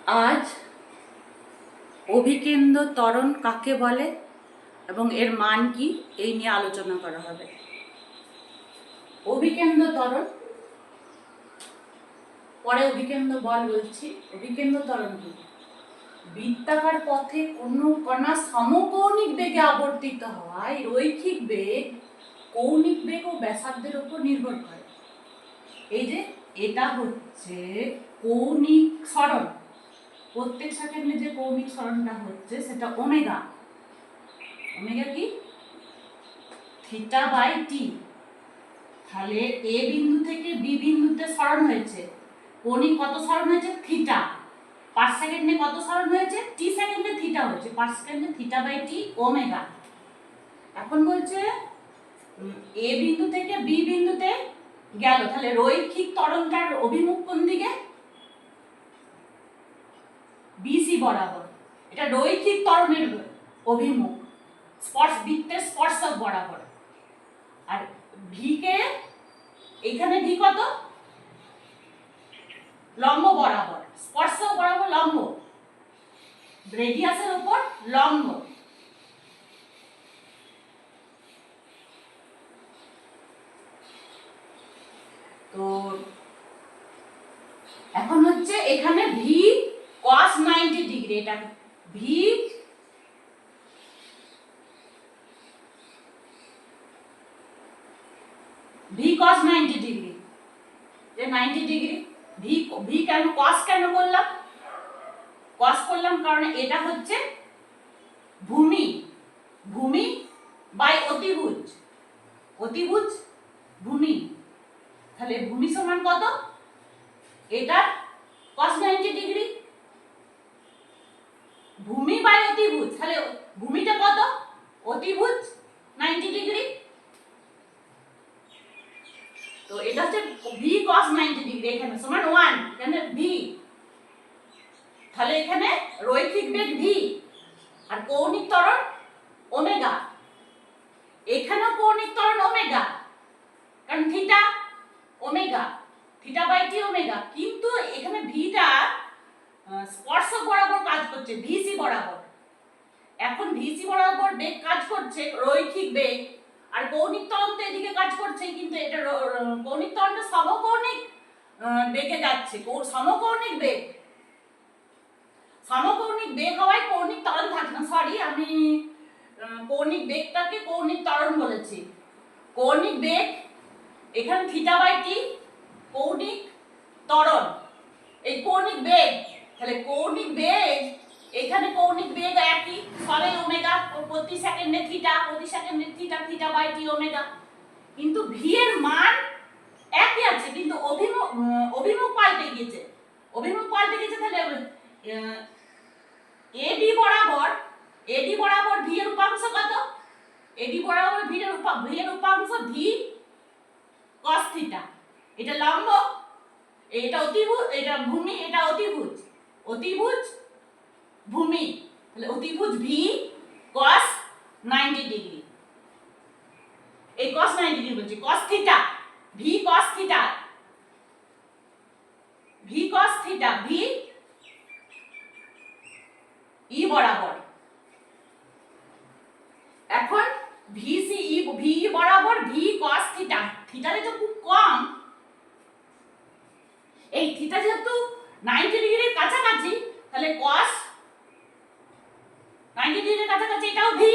আজ অভিকেন্দ্র ত্বরণ কাকে বলে এবং এর মান কি এই নিয়ে আলোচনা করা হবে। অভিকেন্দ্র ত্বরণ, পরে অভিকেন্দ্র বল বলছি। অভিকেন্দ্র ত্বরণ কি? বৃত্তাকার পথে কোনো কণা সমকৌণিক বেগে আবর্তিত হয়। রৈখিক বেগ কৌণিক বেগ ও ব্যাসার্ধের উপর নির্ভর করে। এই যে এটা হচ্ছে কৌণিক সরণ, প্রত্যেক সেকেন্ডে যে কৌণিক সরণটা হচ্ছে সেটা ওমেগা। ওমেগা কি? থিটা বাই টি। তাহলে এ বিন্দু থেকে বি বিন্দুতে সরণ হয়েছে, কৌণিক কত সরণ হয়েছে? থিটা। পার সেকেন্ডে কত সরণ হয়েছে? টি সেকেন্ডে থিটা হয়েছে, পার সেকেন্ডে থিটা বাই টি ওমেগা। এখন বলছে এ বিন্দু থেকে বি বিন্দুতে গেল, তাহলে রৈখিক ত্বরণটার অভিমুখ কোন দিকে? বিসি বরাবর। এটা রৈখিক ত্বরণের অভিমুখ, বৃত্তের স্পর্শক বরাবর। আর ভি কে এখানে ভি কত? লম্ব বরাবর, স্পর্শক বরাবর লম্ব, রেডিয়াসের উপর লম্ব। তো এখন হচ্ছে এখানে ভি cos 90 ডিগ্রি, এটা ভি cos 90 ডিগ্রি, যে 90 ডিগ্রি। ভি কেন cos কেন করলাম? cos করলাম কারণ এটা হচ্ছে ভূমি, ভূমি বাই অতিভুজ, অতিভুজ ভূমি। তাহলে ভূমি সমান কত? এটা cos 90 ডিগ্রি, ভূমি বাই অতিভুজ। তাহলে ভূমিটা কত? অতিভুজ 90 ডিগ্রি। তো এটা হচ্ছে ভি cos 90 ডিগ্রি, এখানে সমান 1, এখানে ভি। তাহলে এখানে রৈখিক বেগ ভি আর কৌণিক ত্বরণ ওমেগা। এখানেও কৌণিক ত্বরণ ওমেগা, কারণ theta omega, theta by T omega. কিন্তু এখানে ভিটা স্পর্শক বরাবর কাজ করছে, ভিসি বরাবর। এখন ভিসি বরাবর বেগ কাজ করছে, রৈখিক বেগ। আর কৌণিক ত্বরণ তো এদিকে কাজ করছে, কিন্তু এটা কৌণিক ত্বরণটা সমকৌণিক বেগে যাচ্ছে, সমকৌণিক বেগ। সমকৌণিক বেগ হওয়ায় কৌণিক ত্বরণ থাকে না। সরি, আমি কৌণিক বেগটাকে কৌণিক ত্বরণ বলেছি। কৌণিক বেগ এখানে থিটা বাই টি কৌণিক ত্বরণ, এই কৌণিক বেগ। তাহলে কৌণিক বেগ, এখানে কৌণিক বেগ একই, সবাই ওমেগা, প্রতি সেকেন্ডে থিটা, প্রতি সেকেন্ডে theta, theta by T omega. কিন্তু ভি এর মান একই আছে, কিন্তু অভিমুখ পাল্টে গিয়েছে, অভিমুখ পাল্টে গিয়েছে। তাহলে এডি বরাবর ভি এর উপাংশ কত? এডি বরাবর ভি এর উপাংশ ভি cos থিটা। এটা লম্ব, এটা অতিভুজ, এটা ভূমি, এটা অতিভুজ, অতিভুজ ভূমি। তাহলে অতিভুজ ভি cos 90 ডিগ্রি। এই cos 90 ডিগ্রি বলছি, cos theta, V cos theta, V cos theta, V E বরাবর। এখন ভিসি ই, ভি বরাবর ভি cos থিটা। থিটা তো খুব কম, এই থিটা যেহেতু 90 ডিগ্রির কাছাকাছি, তাহলে cos 90 ডিগ্রির কাছাকাছি, এটাও ভি,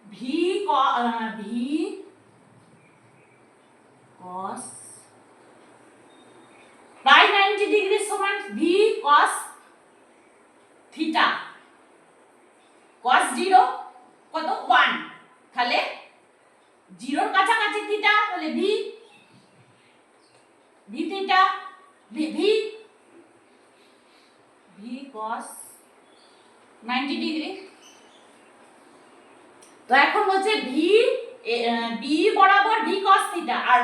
ভি cos বাই 90 ডিগ্রি সমান ভি cos থিটা। cos 0 কত? 1। তাহলে 0 এর কাছাকাছি থিটা, তাহলে V theta, V cos 90 degree. তো এখন বলছে বি বরাবর ভি cos থিটা, আর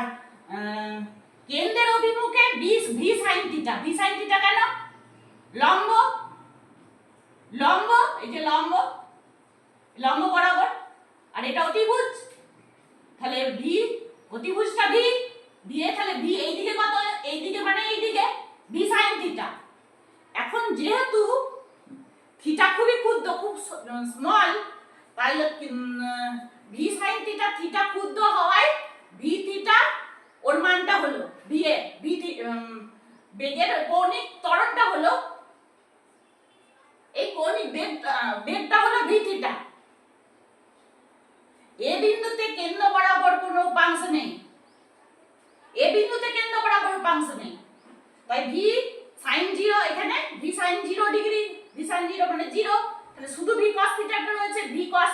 কেন্দ্রের অভিমুখে V sin theta. V sin theta কেন? লম্ব, লম্ব, এই যে লম্ব, লম্ব বরাবর। আর এটা অতিভুজ, তাহলে ভি অতিভুজটা ভি, দিয়ে তাহলে ভি এইদিকে কত? এইদিকে মানে এইদিকে ভি sin থিটা। এখন যেহেতু থিটা খুবই ক্ষুদ্র, খুব স্মল, তাহলে ভি সাইন থিটা, থিটা ক্ষুদ্র হওয়ায় ভি থিটা ওর মানটা হলো ভি এ, ভি বেগের কৌণিক ত্বরণটা হলো, এই কৌণিক বেগটা হলো ভি থিটা। এ বিন্দুতে কেন্দ্র বরাবর কোনো উপাংশ নেই, এ বিন্দুতে কেন্দ্র বরাবর উপাংশ নেই, তাই ভি সাইন 0 এখানে ভি সাইন 0 ডিগ্রি, ভি সাইন 0 মানে 0, তাহলে শুধু ভি cos থিটাটা রয়েছে, ভি cos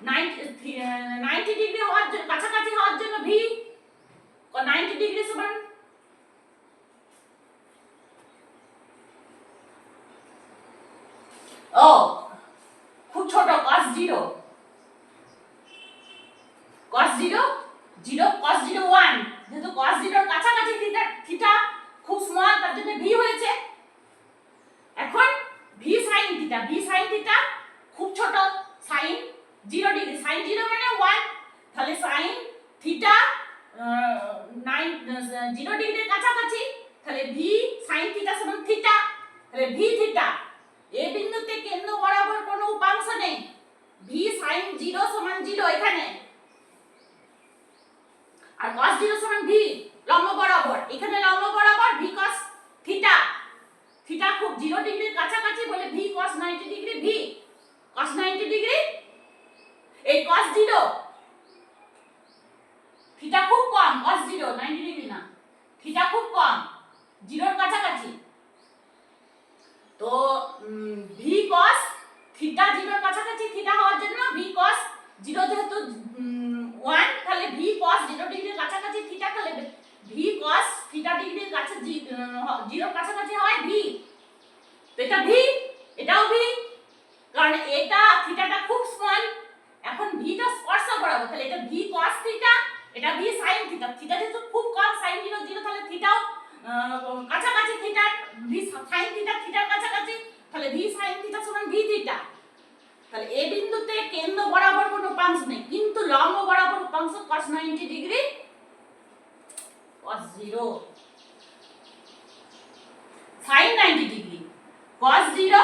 90 ডিগ্রি হওয়ার জন্য, কাছাকাছি হওয়ার জন্য ভি 90 ডিগ্রি সমান ও খুব ছোট cos 0, cos 0 0 cos 0 1, যেহেতু cos 0 এর কাছাকাছি থিটা খুব স্মল, তার জন্য ভি হয়েছে। এখন ভি সাইন থিটা খুব ছোট, সাইন 0 ডিগ্রি, সাইন 0 মানে 1, তাহলে সাইন থিটা 0 ডিগ্রির কাছাকাছি, তাহলে ভি সাইন থিটা সমান থিটা, তাহলে ভি থিটা। এই বিন্দুতে কেন্দ্র বরাবর কোনো উপাংশ নেই, ভি সাইন 0 সমান 0 এখানে, আর cos 0 সমান ভি লম্ব বরাবর, এখানে লম্ব বরাবর ভি cos থিটা, থিটা খুব 0 ডিগ্রির কাছাকাছি বলে V cos 90 degree, V cos 90 degree. এই cos 0 থিটা খুব কম, cos 0 90 ডিগ্রি না, থিটা খুব কম 0 এর কাছাকাছি, তো ভি cos থিটা 0 এর কাছাকাছি, থিটা হওয়ার জন্য ভি cos 0 যেহেতু 1, তাহলে ভি cos 0 ডিগ্রির কাছাকাছি থিটা, তাহলে ভি cos থিটা ডিগ্রির কাছে 0 এর কাছাকাছি হয় ভি, তো এটা ভি, এটাও ভি, কারণ এটা থিটাটা খুব স্মল, এখন ভিটা স্পর্শক বরাবর, তাহলে এটা ভি cos থিটা, এটা ভি sin থিটা, থিটা যেহেতু খুব কম sin 0 0, তাহলে থিটাও কাছাকাছি থিটা, ভি sin থিটা থিটার কাছাকাছি, তাহলে ভি sin থিটা সমান ভি থিটা। তাহলে এই বিন্দুতে কেন্দ্র বরাবর কোনো উপাংশ নেই, কিন্তু লম্ব বরাবর উপাংশ cos 90 degree, cos 0 sin 90 degree, cos 0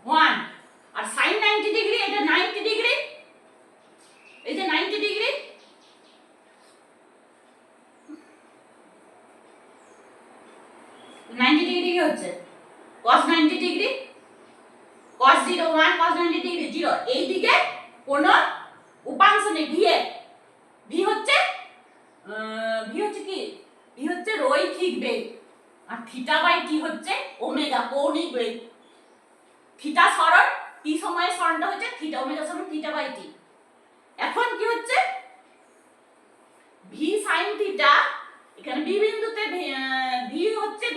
1, আর sin 90 ডিগ্রি, এটা 90 ডিগ্রি, এই যে 90 ডিগ্রি, কি হচ্ছে cos 90 degree, cos 0 1, cos 90 degree 0, এই দিকে কোনো উপাংশ নেই, ভি হচ্ছে কি, ভি হচ্ছে রৈখিক বেগ, আর থিটা বাই টি হচ্ছে ওমেগা, কৌণিক বেগ। থিটা সরণ, টি সময়ে সরণটা হচ্ছে থিটা, ওমেগা সমান থিটা বাই টি। এখন কি হচ্ছে, ভি সাইন থিটা, এখানে বি বিন্দুতে ভি হচ্ছে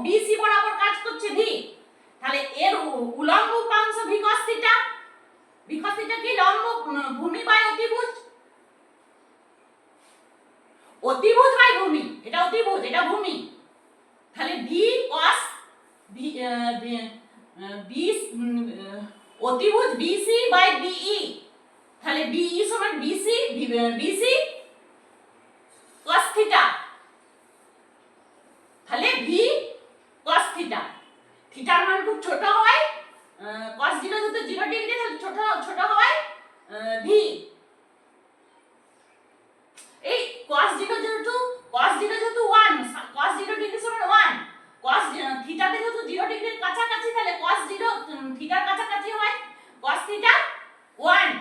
বিসি বরাবর কাজ করছে ভি, তাহলে এর উলম্ব উপাংশ V cos theta, V cos theta কি লম্ব ভূমি বাই অতিভুজ, অতিভুজ বাই ভূমি, এটা অতিভুজ এটা ভূমি, তাহলে ভি cos অতিভুজ বিসি বাই বিই, তাহলে বিই সমান বিসি cos থিটা, তাহলে ভি cos থিটা, থিটার মান খুব ছোট হয়, cos 0 যেহেতু 0 ডিগ্রি, তাহলে ছোট হয় ভি, এই cos 0 যেহেতু 1, cos 0 ডিগ্রি সমান 1, cos থিটাতে যেহেতু 0 ডিগ্রির কাছাকাছি, তাহলে cos 0 থিটার কাছাকাছি হয় cos theta 1,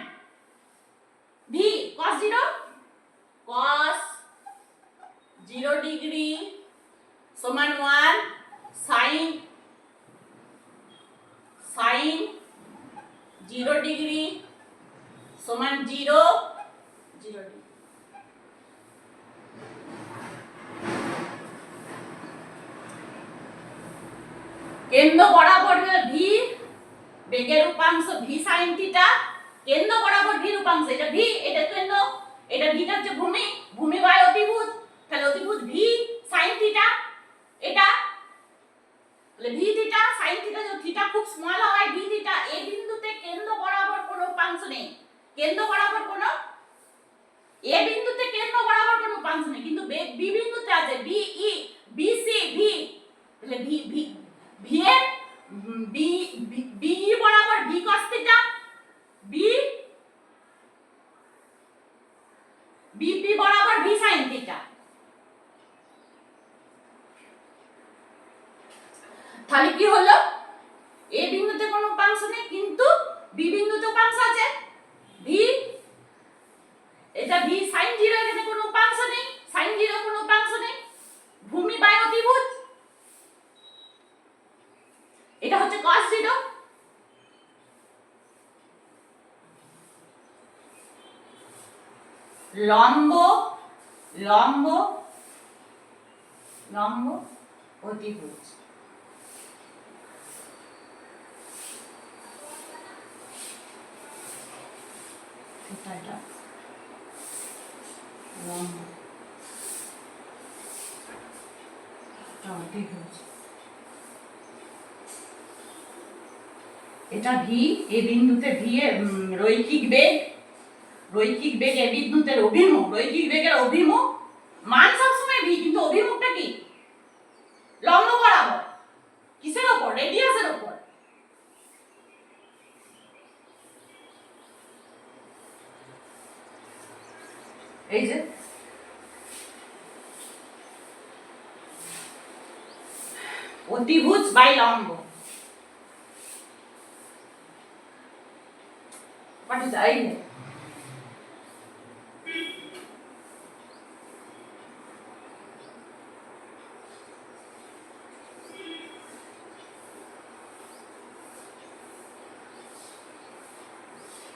V cos 0 degree সমান 1, sin 0 ডিগ্রি সমান 0 ডিগ্রি। কেন্দ্র বরাবর ভি, বেগের উপাংশ ভি sin থিটা, কেন্দ্র বরাবর ভি উপাংশ, এটা ভি, এটা কেন্দ্র, এটা ভিটা হচ্ছে ভূমি বাই অতিভুজ, তাহলে অতিভুজ ভি sin থিটা, এটা তাহলে ভি থিটা sin থিটা, যদি থিটা খুব স্মল হয় ভি থিটা, এই বিন্দুতে কেন্দ্র বরাবর কোনো উপাংশ নেই, কেন্দ্র বরাবর কোনো, এ বিন্দুতে কেন্দ্র বরাবর কোনো উপাংশ নেই, কিন্তু বি বিন্দুতে আছে, বিই বিসি ভি, তাহলে কি হলো, এ বিন্দুতে কোনো উপাংশ নেই কিন্তু বি বিন্দুতে উপাংশ আছে ভি, এটা ভি sin 0, এখানে কোনো উপাংশ নেই, sin 0 কোনো উপাংশ নেই, ভূমি বাই অতিভুজ, এটা হচ্ছে cos 0। লম্ব লম্ব লম্ব অতিভুজ, এটা লম্ব অতিভুজ, এটা ভি, এ বিন্দুতে ভি এর রৈখিক বেগ, রৈখিক বেগ এ বিন্দুতে অভিমুখ, রৈখিক বেগের অভিমুখ মান সবসময় ভি, কিন্তু অভিমুখটা কি লম্ব বরাবর, কিসের উপর, রেডিয়াসের উপর। এই যে অতিভুজ বাই লম্ব, what is I?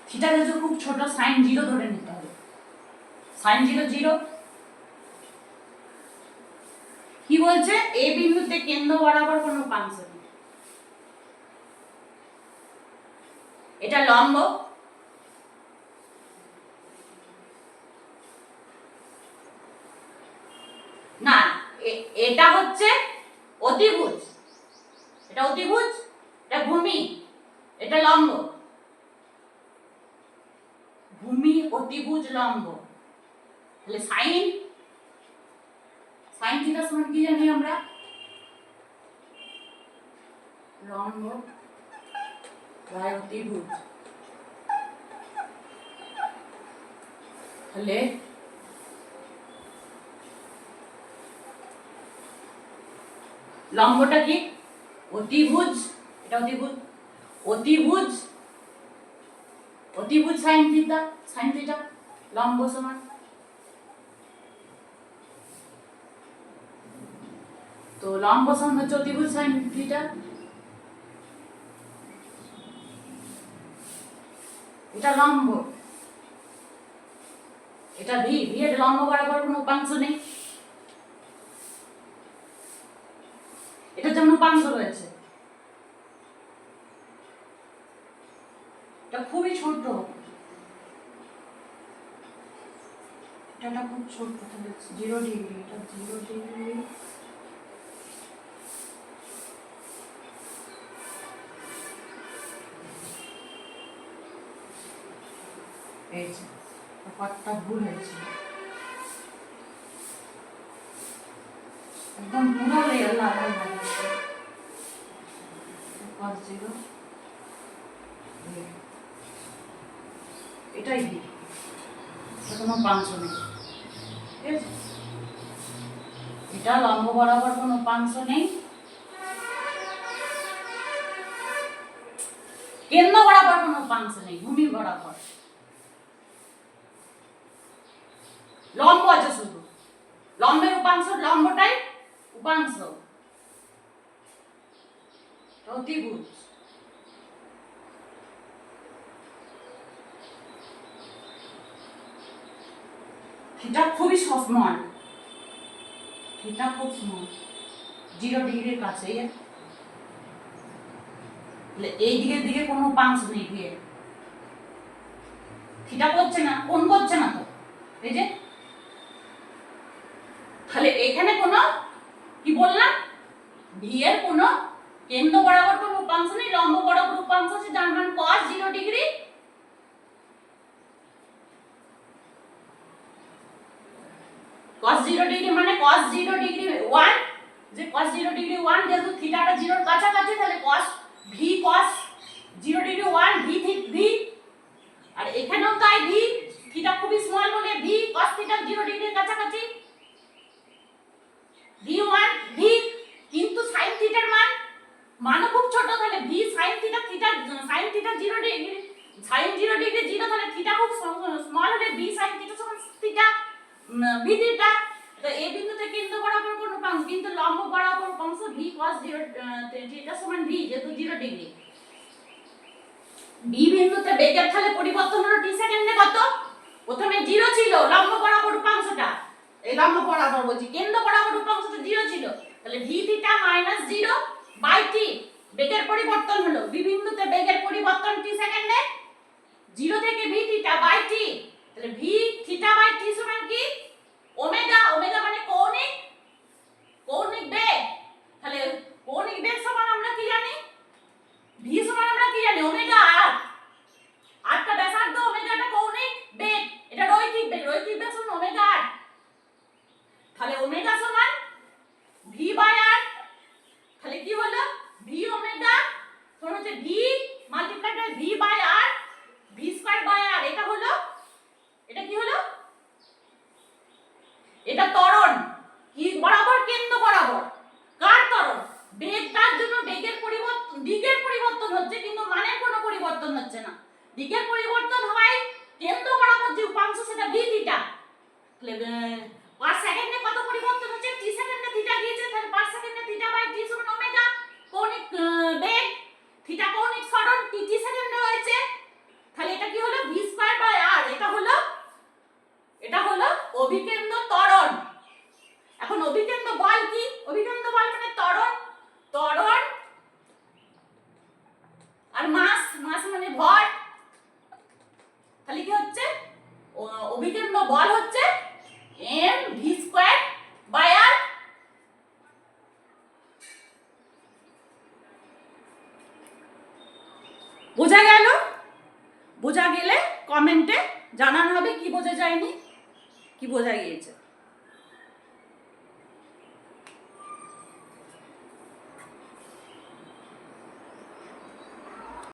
থিটা যেহেতু খুব ছোট, sin 0 ধরে নিতে হবে, sin 0 0। কি বলছে, এ বিন্দুতে কেন্দ্র বরাবর কোনো উপাংশ নেই, এটা লম্ব, না এটা হচ্ছে অতিভুজ, এটা অতিভুজ, এটা ভূমি, এটা লম্ব, ভূমি অতিভুজ লম্ব, তাহলে sin থিটা সমান কি জানি আমরা, লম্ব বাই অতিভুজ, তাহলে লম্বটা কি অতিভুজ, এটা অতিভুজ, অতিভুজ অতিভুজ sin থিটা লম্ব সমান, তো লম্ব সমান হচ্ছে অতিভুজ sin থিটা, এটা লম্ব, এটা ভি, ভি এর লম্ব বরাবর কোনো উপাংশ নেই, এটার জন্য উপাংশ রয়েছে, এটা খুবই ছোট, এটা খুব ছোট, তাহলে 0 ডিগ্রি, এটা 0 ডিগ্রি, এই যে ব্যাপারটা ভুল হয়েছে, একদম পুরো রিয়েল লাগাই লাগছে, cos 0 এটাই ভি, কোনো উপাংশ নেই, ঠিক আছে, এটা লম্ব বরাবর কোনো উপাংশ নেই, কেন্দ্র বরাবর কোনো উপাংশ নেই, ভূমি বরাবর লম্ব আছে শুধু, লম্বের উপাংশ, লম্বটাই উপাংশ, অতিভুজ, থিটা খুবই স্মল, থিটা খুব স্মল, 0 ডিগ্রির কাছে, এই দিকের দিকে কোনো উপাংশ নেই, ভিএ থিটা করছে না, কোণ করছে না তো, এই যে, তাহলে এখানে কোনো কি বললাম, ভি এর কোনো কেন্দ্র বরাবর কোনো উপাংশ নেই, লম্ব বরাবর উপাংশ আছে, যার মান cos 0 ডিগ্রি, cos 0 ডিগ্রি মানে cos 0 ডিগ্রি 1, যে cos 0 ডিগ্রি 1, যেহেতু থিটাটা 0 এর কাছাকাছি, তাহলে cos V cos 0 degree 1 V, আর এখানেও তাই ভি, থিটা খুবই স্মল বলে ভি cos থিটা 0 ডিগ্রির কাছাকাছি, ভি 1 ভি, কিন্তু sin থিটার মান 0 ডিগ্রি, sin 0 ডিগ্রি 0, তাহলে থিটা খুব স্মল হলে b sin থিটা সমান থিটা b থিটা। তো এই বিন্দুতে কেন্দ্র বরাবর কোন উপাংশ, কিন্তু লম্ব বরাবর উপাংশ v cos 0 থিটা সমান v, যেহেতু 0 ডিগ্রি। b বিন্দুতে বেগের তাহলে পরিবর্তন হলো t সেকেন্ডে কত? প্রথমে 0 ছিল লম্ব বরাবর উপাংশটা, এই লম্ব বরাবর বলছি, কেন্দ্র বরাবর উপাংশটা 0 ছিল, তাহলে v theta minus 0 by t, বেগের পরিবর্তন হলো। b বিন্দুতে বেগের পরিবর্তন t সেকেন্ডে, 0 থেকে v থিটা বাই t, তাহলে v থিটা বাই t সমান কি? ওমেগা। ওমেগা মানে কৌণিক, কৌণিক বেগ। তাহলে কৌণিক বেগ সমান আমরা কি জানি? v সমান আমরা কি জানি? Omega r। আরটা ব্যাসার্ধ, ওমেগাটা কৌণিক বেগ, এটা রৈখিক বেগ। রৈখিক বেগ সমান ওমেগা r। তাহলে ওমেগা সমান v বাই r। তাহলে কি হলো? v ওমেগা সমান হচ্ছে v multiply by v by r, v square by r। এটা হলো, এটা কি হলো? এটা ত্বরণ। কি বরাবর? কেন্দ্র বরাবর। কার ত্বরণ? বেগটার জন্য বেগের পরিবর্তন, দিকের পরিবর্তন হচ্ছে, কিন্তু মানের কোনো পরিবর্তন হচ্ছে না। দিকের পরিবর্তন হয় কেন্দ্র বরাবর যে উপাংশ, সেটা v থিটা। তাহলে পার সেকেন্ডে কত পরিবর্তন হচ্ছে? t সেকেন্ডে থিটা গিয়েছে, তাহলে পার সেকেন্ডে থিটা বাই t সমান ওমেগা। কৌণিক বেগ, থিটা কৌণিক সরণ, t সেকেন্ডে হয়েছে, তাহলে এটা কি হলো? v square by r। এটা হলো অভিকেন্দ্র ত্বরণ। এখন অভিকেন্দ্র বল কি? অভিকেন্দ্র বল মানে ত্বরণ, ত্বরণ আর মাস, মাস মানে ভর। তাহলে কি হচ্ছে? অভিকেন্দ্র বল হচ্ছে m v square by r। বোঝা গেল? বোঝা গেলে কমেন্টে জানানো হবে কি বোঝা যায়নি, কি বোঝা গিয়েছে।